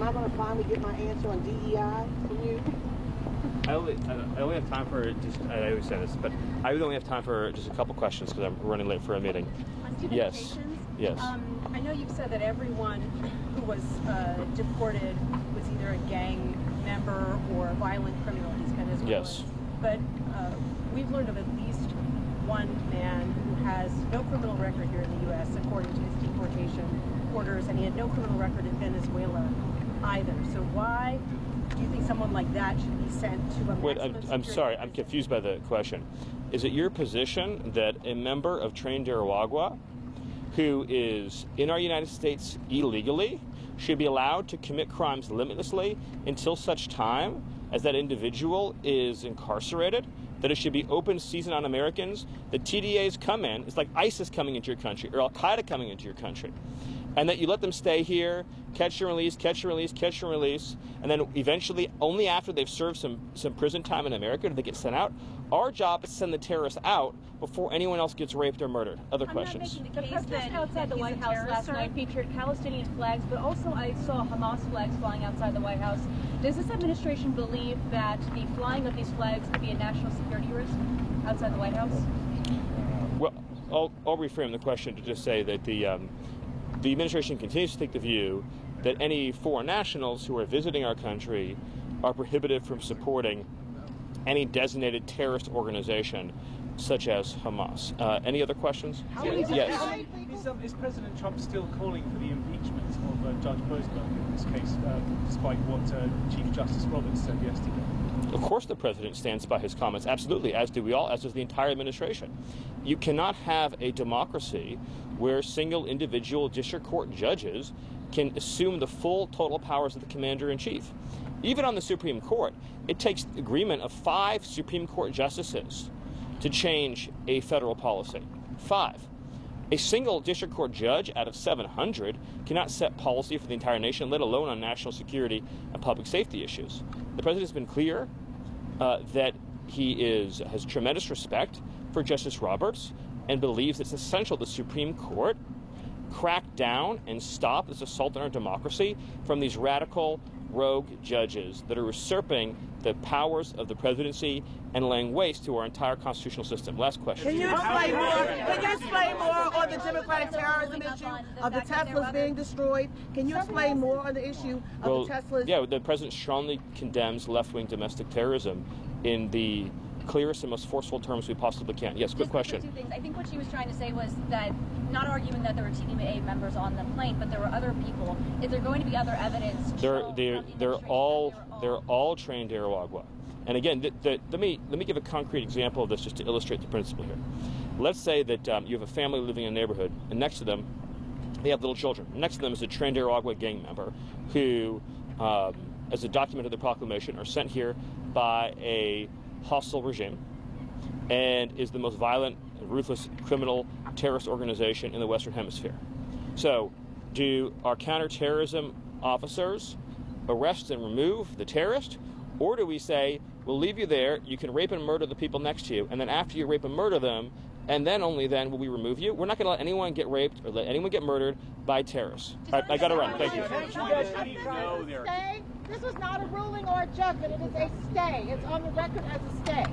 I going to finally get my answer on DEI from you? I only have time for just, I always say this, but I really only have time for just a couple questions because I'm running late for a meeting. Yes. Yes. I know you've said that everyone who was deported was either a gang member or a violent criminal in Venezuela. Yes. But we've learned of at least one man who has no criminal record here in the U.S. according to his deportation orders, and he had no criminal record in Venezuela either. So why do you think someone like that should be sent to a Wait, maximum I'm security sorry, I'm prison? confused by the question. Is it your position that a member of Trinidad who is in our United States illegally should be allowed to commit crimes limitlessly until such time as that individual is incarcerated? That it should be open season on Americans? The TDAs come in, it's like ISIS coming into your country or Al-Qaeda coming into your country. And that you let them stay here, catch and release, catch and release, catch and release, and then eventually, only after they've served some prison time in America do they get sent out. Our job is to send the terrorists out before anyone else gets raped or murdered. Other questions? I'm not making the case that outside the White House last night featured Palestinian flags, but also I saw Hamas flags flying outside the White House. Does this administration believe that the flying of these flags could be a national security risk outside the White House? Well, I'll reframe the question to just say that the administration continues to take the view that any foreign nationals who are visiting our country are prohibited from supporting any designated terrorist organization such as Hamas. Any other questions? Yes. Is President Trump still calling for the impeachment of Judge Boasberg in this case, despite what Chief Justice Roberts said yesterday? Of course the president stands by his comments, absolutely, as do we all, as does the entire administration. You cannot have a democracy where single individual district court judges can assume the full total powers of the commander-in-chief. Even on the Supreme Court, it takes agreement of 5 Supreme Court justices to change a federal policy. 5. A single district court judge out of 700 cannot set policy for the entire nation, let alone on national security and public safety issues. The president has been clear that he has tremendous respect for Justice Roberts and believes it's essential the Supreme Court crack down and stop this assault on our democracy from these radical rogue judges that are usurping the powers of the presidency and laying waste to our entire constitutional system. Last question. Can you explain more? Can you explain more on the democratic terrorism issue of the Teslas being destroyed? Can you explain more on the issue of the Teslas? Yeah, the president strongly condemns left-wing domestic terrorism in the clearest and most forceful terms we possibly can. Yes, quick question. Two things. I think what she was trying to say was that, not arguing that there were TDA members on the plane, but there were other people. Is there going to be other evidence? They're all trained Aragua. And again, let me give a concrete example of this just to illustrate the principle here. Let's say that you have a family living in a neighborhood, and next to them, they have little children. Next to them is a trained Aragua gang member who, as a document of the proclamation, are sent here by a hostile regime and is the most violent, ruthless, criminal terrorist organization in the Western Hemisphere. So, do our counterterrorism officers arrest and remove the terrorist, or do we say, we'll leave you there, you can rape and murder the people next to you, and then after you rape and murder them, and then only then will we remove you? We're not going to let anyone get raped or let anyone get murdered by terrorists. I got to run. Thank you. This was not a ruling or a judgment. It is a stay. It's on the record as a stay.